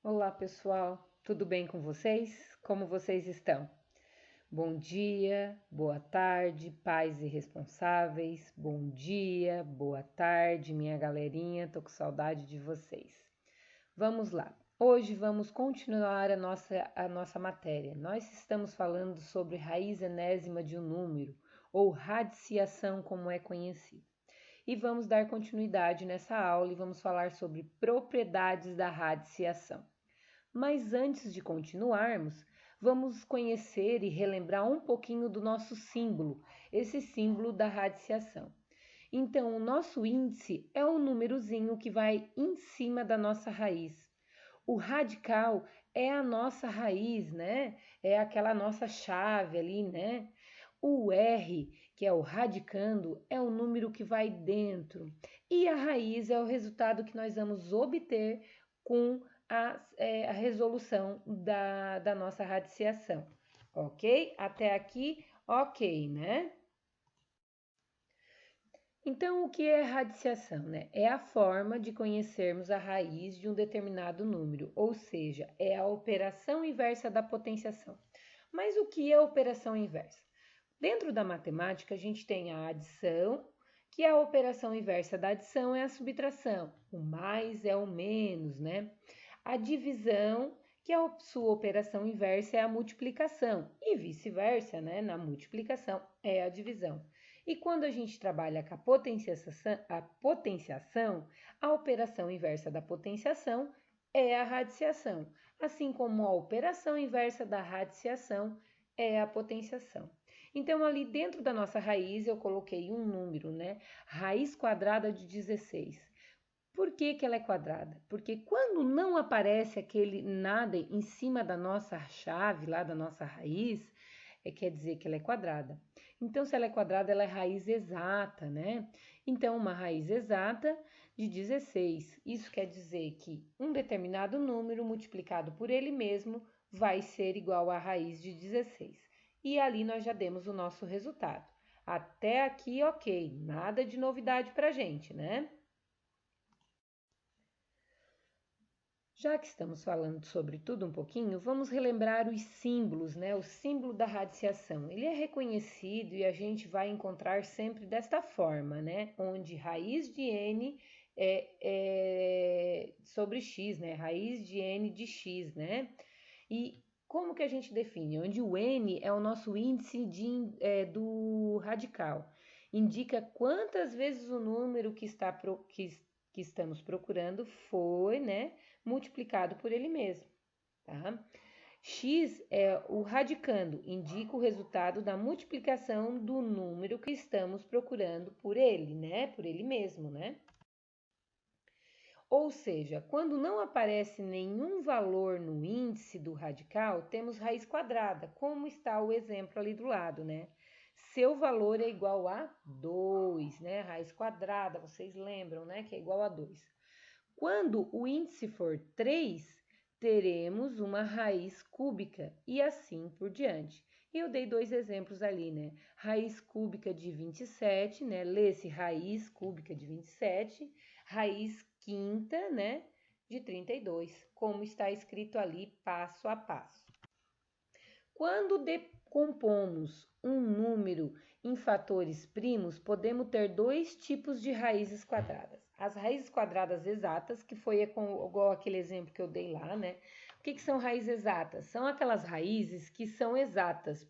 Olá, pessoal. Tudo bem com vocês? Como vocês estão? Bom dia, boa tarde, pais e responsáveis. Bom dia, boa tarde, minha galerinha. Tô com saudade de vocês. Vamos lá. Hoje vamos continuar a nossa matéria. Nós estamos falando sobre raiz enésima de um número, ou radiciação, como é conhecido. E vamos dar continuidade nessa aula e vamos falar sobre propriedades da radiciação. Mas antes de continuarmos, vamos conhecer e relembrar um pouquinho do nosso símbolo, esse símbolo da radiciação. Então, o nosso índice é o númerozinho que vai em cima da nossa raiz. O radical é a nossa raiz, né? É aquela nossa chave ali, né? O R, que é o radicando, é o número que vai dentro. E a raiz é o resultado que nós vamos obter com a resolução da nossa radiciação. Ok? Até aqui, ok, né? Então, o que é radiciação, né? É a forma de conhecermos a raiz de um determinado número, ou seja, é a operação inversa da potenciação. Mas o que é operação inversa? Dentro da matemática, a gente tem a adição, que é a operação inversa da adição é a subtração. O mais é o menos, né? A divisão, que a sua operação inversa é a multiplicação, e vice-versa, né? Na multiplicação é a divisão. E quando a gente trabalha com a potenciação, a operação inversa da potenciação é a radiciação, assim como a operação inversa da radiciação é a potenciação. Então, ali dentro da nossa raiz, eu coloquei um número, né? Raiz quadrada de 16. Por que que ela é quadrada? Porque quando não aparece aquele nada em cima da nossa chave, lá da nossa raiz, quer dizer que ela é quadrada. Então, se ela é quadrada, ela é raiz exata, né? Então, uma raiz exata de 16. Isso quer dizer que um determinado número multiplicado por ele mesmo vai ser igual à raiz de 16. E ali nós já demos o nosso resultado. Até aqui, ok. Nada de novidade pra gente, né? Já que estamos falando sobre tudo um pouquinho, vamos relembrar os símbolos, né? O símbolo da radiciação. Ele é reconhecido e a gente vai encontrar sempre desta forma, né? Onde raiz de n é sobre x, né? Raiz de n de x, né? E como que a gente define? Onde o n é o nosso índice do radical. Indica quantas vezes o número que estamos procurando foi, né? Multiplicado por ele mesmo, tá? X é o radicando, indica o resultado da multiplicação do número que estamos procurando por ele, né? Por ele mesmo, né? Ou seja, quando não aparece nenhum valor no índice do radical, temos raiz quadrada, como está o exemplo ali do lado, né? Seu valor é igual a 2, né? Raiz quadrada, vocês lembram, né? Que é igual a 2. Quando o índice for 3, teremos uma raiz cúbica e assim por diante. Eu dei dois exemplos ali, né? Raiz cúbica de 27, né? Lê-se raiz cúbica de 27, raiz quinta, né? De 32, como está escrito ali passo a passo. Quando decompomos um número em fatores primos, podemos ter dois tipos de raízes quadradas. As raízes quadradas exatas, que foi igual aquele exemplo que eu dei lá, né? O que são raízes exatas? São aquelas raízes que são exatas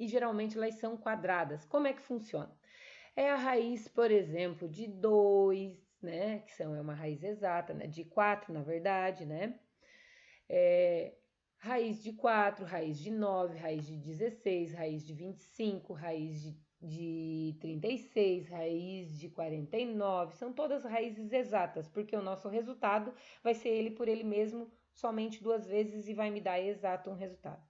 e geralmente elas são quadradas. Como é que funciona? É a raiz, por exemplo, de 2, né? É uma raiz exata, né? De 4, na verdade, né? Raiz de 4, raiz de 9, raiz de 16, raiz de 25, raiz de 36, raiz de 49, são todas raízes exatas, porque o nosso resultado vai ser ele por ele mesmo somente duas vezes e vai me dar exato um resultado.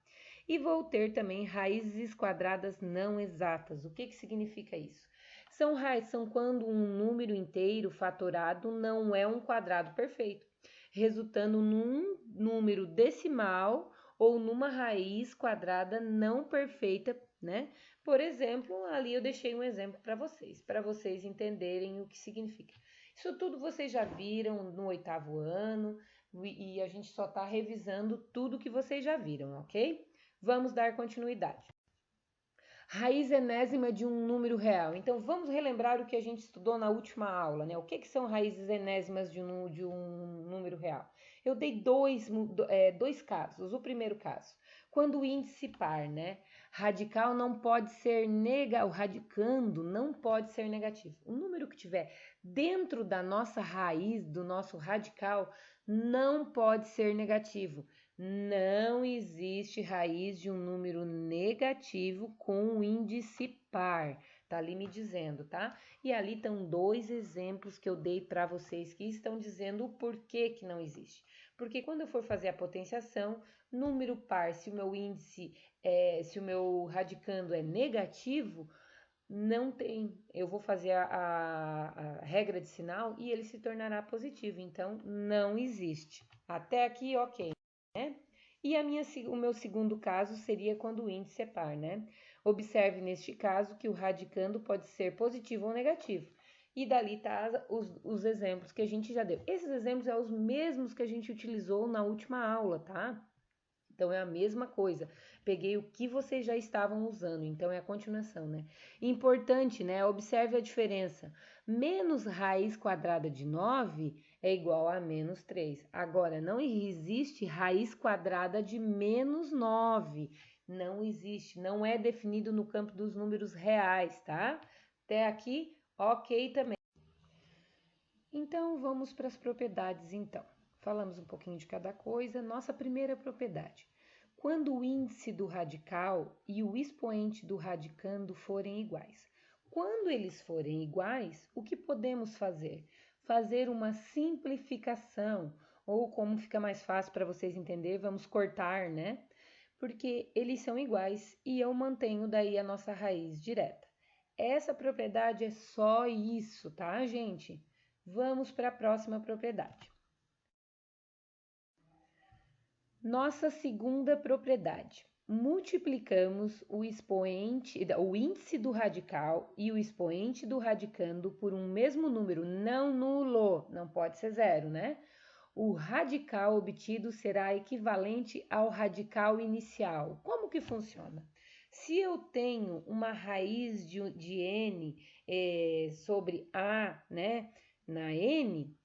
E vou ter também raízes quadradas não exatas. O que significa isso? São quando um número inteiro fatorado não é um quadrado perfeito, resultando num número decimal ou numa raiz quadrada não perfeita, né? Por exemplo, ali eu deixei um exemplo para vocês entenderem o que significa. Isso tudo vocês já viram no 8º ano e a gente só está revisando tudo que vocês já viram, ok? Vamos dar continuidade. Raiz enésima de um número real. Então, vamos relembrar o que a gente estudou na última aula, né? O que são raízes enésimas de um número real? Eu dei dois casos. O primeiro caso, quando o índice par, né? Radical não pode ser negativo, o radicando não pode ser negativo. O número que tiver dentro da nossa raiz, do nosso radical, não pode ser negativo. Não existe raiz de um número negativo com índice par. Tá ali me dizendo, tá? E ali estão dois exemplos que eu dei para vocês que estão dizendo o porquê que não existe. Porque quando eu for fazer a potenciação, número par, se o meu índice, se o meu radicando é negativo, não tem. Eu vou fazer a regra de sinal e ele se tornará positivo. Então, não existe. Até aqui, ok. E o meu segundo caso seria quando o índice é par, né? Observe neste caso que o radicando pode ser positivo ou negativo. E dali tá os exemplos que a gente já deu. Esses exemplos são os mesmos que a gente utilizou na última aula, tá? Então é a mesma coisa. Peguei o que vocês já estavam usando, então é a continuação, né? Importante, né? Observe a diferença. Menos raiz quadrada de 9 é igual a menos 3. Agora, não existe raiz quadrada de menos 9. Não existe, não é definido no campo dos números reais, tá? Até aqui, ok também. Então, vamos para as propriedades, então. Falamos um pouquinho de cada coisa. Nossa primeira propriedade. Quando o índice do radical e o expoente do radicando forem iguais. Quando eles forem iguais, o que podemos fazer? Fazer uma simplificação, ou como fica mais fácil para vocês entenderem, vamos cortar, né? Porque eles são iguais e eu mantenho daí a nossa raiz direta. Essa propriedade é só isso, tá, gente? Vamos para a próxima propriedade. Nossa segunda propriedade. Multiplicamos o índice do radical e o expoente do radicando por um mesmo número não nulo, não pode ser zero, né? O radical obtido será equivalente ao radical inicial. Como que funciona? Se eu tenho uma raiz de n sobre a, né, na m,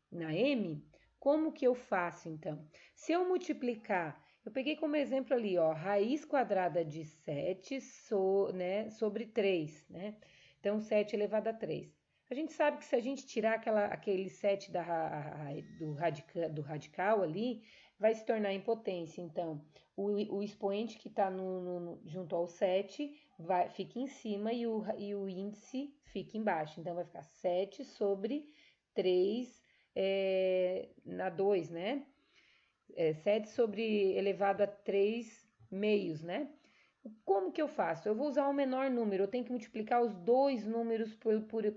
como que eu faço então? Se eu multiplicar, eu peguei como exemplo ali, ó, raiz quadrada de 7 sobre 3, né? Então, 7 elevado a 3. A gente sabe que se a gente tirar aquele 7 do radical ali, vai se tornar em potência. Então, o expoente que está junto ao 7 fica em cima e o índice fica embaixo. Então, vai ficar 7 sobre 3 na 2, né? 7 sobre elevado a 3 meios, né? Como que eu faço? Eu vou usar o menor número, eu tenho que multiplicar os dois números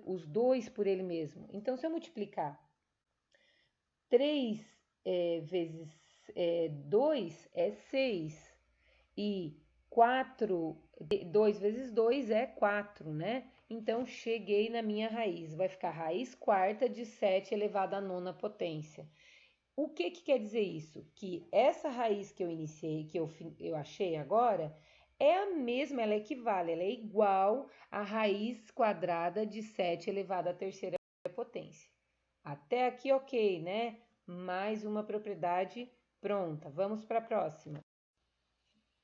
os dois por ele mesmo. Então, se eu multiplicar 3 vezes 2 é 6 e 2 vezes 2 é 4, né? Então, cheguei na minha raiz. Vai ficar raiz quarta de 7 elevado à nona potência. O que quer dizer isso? Que essa raiz que eu iniciei, que eu achei agora, é a mesma, ela equivale, ela é igual à raiz quadrada de 7 elevado à terceira potência. Até aqui, ok, né? Mais uma propriedade pronta. Vamos para a próxima.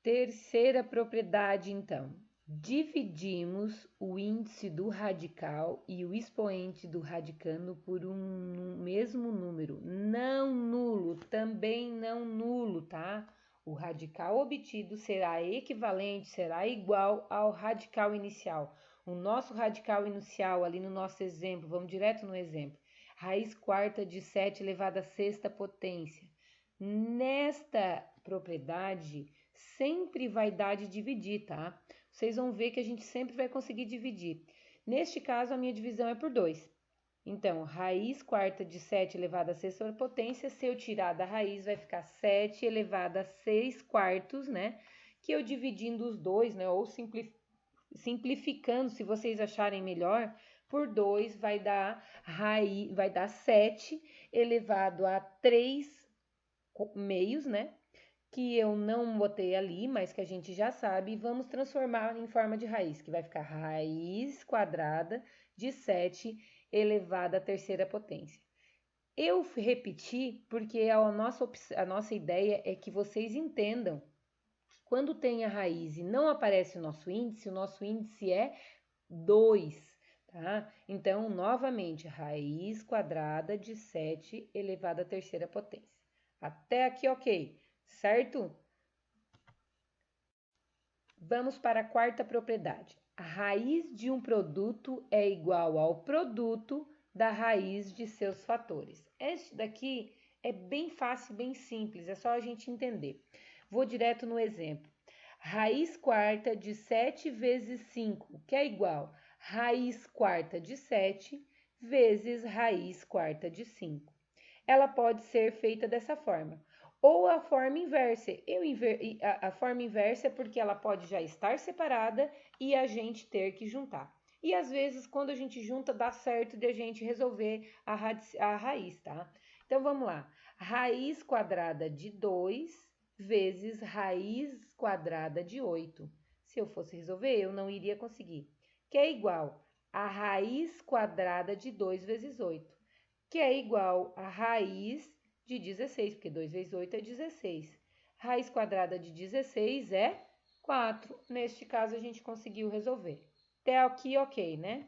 Terceira propriedade, então. Dividimos o índice do radical e o expoente do radicando por um mesmo número, não nulo, também não nulo, tá? O radical obtido será equivalente, será igual ao radical inicial. O nosso radical inicial, ali no nosso exemplo, vamos direto no exemplo, raiz quarta de 7 elevado à sexta potência. Nesta propriedade, sempre vai dar de dividir, tá? Vocês vão ver que a gente sempre vai conseguir dividir. Neste caso, a minha divisão é por 2. Então, raiz quarta de 7 elevado a sexta potência, se eu tirar da raiz, vai ficar 7 elevado a 6 quartos, né? Que eu dividindo os dois, né? Ou simplificando, se vocês acharem melhor, por 2 vai dar 7 elevado a 3 meios, né? Que eu não botei ali, mas que a gente já sabe, e vamos transformar em forma de raiz, que vai ficar raiz quadrada de 7 elevado à terceira potência. Eu repeti porque a nossa ideia é que vocês entendam. Quando tem a raiz e não aparece o nosso índice é 2, tá? Então, novamente, raiz quadrada de 7 elevado à terceira potência. Até aqui, ok, certo? Vamos para a quarta propriedade. A raiz de um produto é igual ao produto da raiz de seus fatores. Este daqui é bem fácil, bem simples, é só a gente entender. Vou direto no exemplo. Raiz quarta de 7 vezes 5, que é igual raiz quarta de 7 vezes raiz quarta de 5. Ela pode ser feita dessa forma. Ou a forma inversa. A forma inversa é porque ela pode já estar separada e a gente ter que juntar. E às vezes, quando a gente junta, dá certo de a gente resolver a raiz, tá? Então vamos lá. Raiz quadrada de 2 vezes raiz quadrada de 8. Se eu fosse resolver, eu não iria conseguir. Que é igual a raiz quadrada de 2 vezes 8, que é igual a raiz de 16, porque 2 vezes 8 é 16. Raiz quadrada de 16 é 4. Neste caso, a gente conseguiu resolver. Até aqui, ok, né?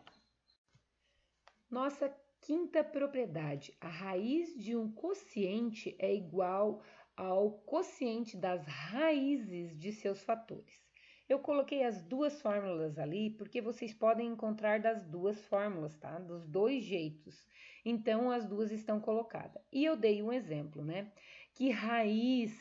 Nossa quinta propriedade. A raiz de um quociente é igual ao quociente das raízes de seus fatores. Eu coloquei as duas fórmulas ali porque vocês podem encontrar das duas fórmulas, tá? Dos dois jeitos. Então, as duas estão colocadas. E eu dei um exemplo, né? Que raiz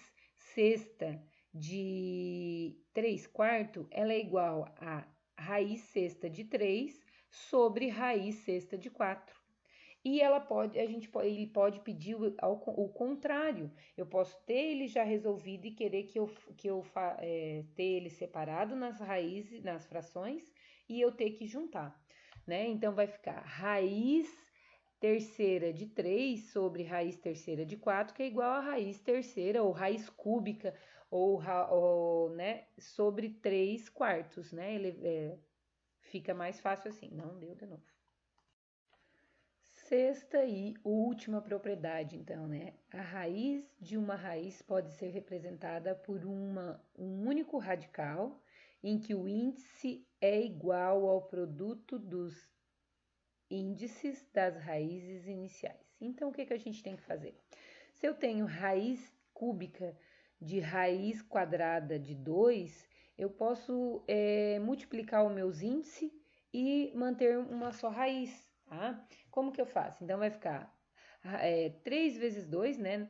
sexta de 3/4, ela é igual a raiz sexta de 3 sobre raiz sexta de 4. E ele pode pedir o contrário. Eu posso ter ele já resolvido e querer ter ele separado nas raízes, nas frações, e eu ter que juntar, né? Então, vai ficar raiz terceira de 3 sobre raiz terceira de 4, que é igual a raiz terceira, ou raiz cúbica, né, sobre 3/4, né? Fica mais fácil assim. Não deu de novo. Sexta e última propriedade, então, né? A raiz de uma raiz pode ser representada por um único radical, em que o índice é igual ao produto dos índices das raízes iniciais. Então, o que a gente tem que fazer? Se eu tenho raiz cúbica de raiz quadrada de 2, eu posso multiplicar os meus índices e manter uma só raiz, tá? Como que eu faço? Então, vai ficar 3 vezes 2, né?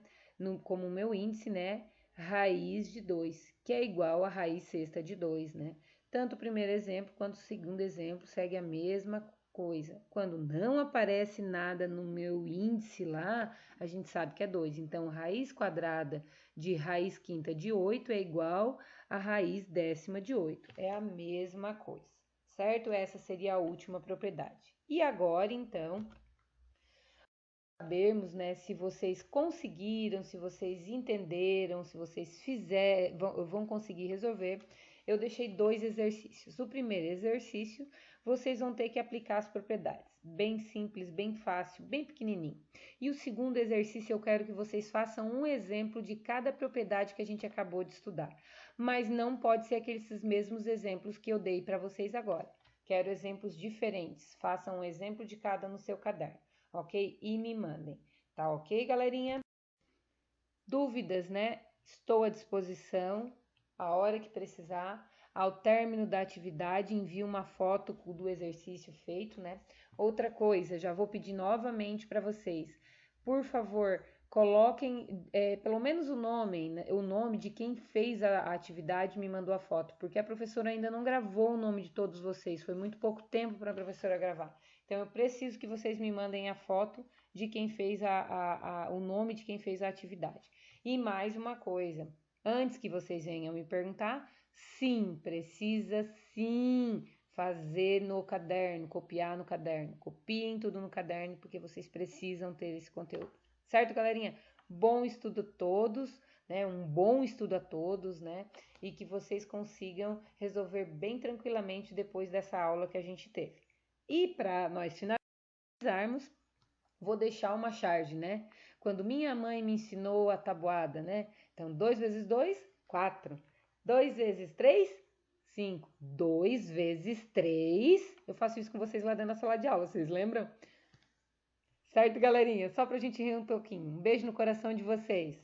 Como o meu índice, né? Raiz de 2, que é igual a raiz sexta de 2, né? Tanto o primeiro exemplo quanto o segundo exemplo segue a mesma coisa. Quando não aparece nada no meu índice lá, a gente sabe que é 2. Então, raiz quadrada de raiz quinta de 8 é igual a raiz décima de 8. É a mesma coisa, certo? Essa seria a última propriedade. E agora, então, sabermos, né, se vocês conseguiram, se vocês entenderam, se vocês vão conseguir resolver. Eu deixei 2 exercícios. O primeiro exercício, vocês vão ter que aplicar as propriedades. Bem simples, bem fácil, bem pequenininho. E o segundo exercício, eu quero que vocês façam um exemplo de cada propriedade que a gente acabou de estudar. Mas não pode ser aqueles mesmos exemplos que eu dei para vocês agora. Quero exemplos diferentes. Façam um exemplo de cada no seu caderno, ok? E me mandem. Tá ok, galerinha? Dúvidas, né? Estou à disposição, a hora que precisar. Ao término da atividade, envie uma foto do exercício feito, né? Outra coisa, já vou pedir novamente para vocês. Por favor, coloquem pelo menos o nome, né? O nome de quem fez a atividade e me mandou a foto, porque a professora ainda não gravou o nome de todos vocês. Foi muito pouco tempo para a professora gravar. Então, eu preciso que vocês me mandem a foto de quem fez o nome de quem fez a atividade. E mais uma coisa, antes que vocês venham me perguntar, sim, precisa sim fazer no caderno, copiar no caderno. Copiem tudo no caderno, porque vocês precisam ter esse conteúdo. Certo, galerinha? Bom estudo a todos, né? Um bom estudo a todos, né? E que vocês consigam resolver bem tranquilamente depois dessa aula que a gente teve. E para nós finalizarmos, vou deixar uma charge, né? Quando minha mãe me ensinou a tabuada, né? Então, 2 vezes 2, 4. 2 vezes 3, 5. 2 vezes 3. Eu faço isso com vocês lá dentro da sala de aula, vocês lembram? Certo, galerinha? Só pra gente rir um pouquinho. Um beijo no coração de vocês.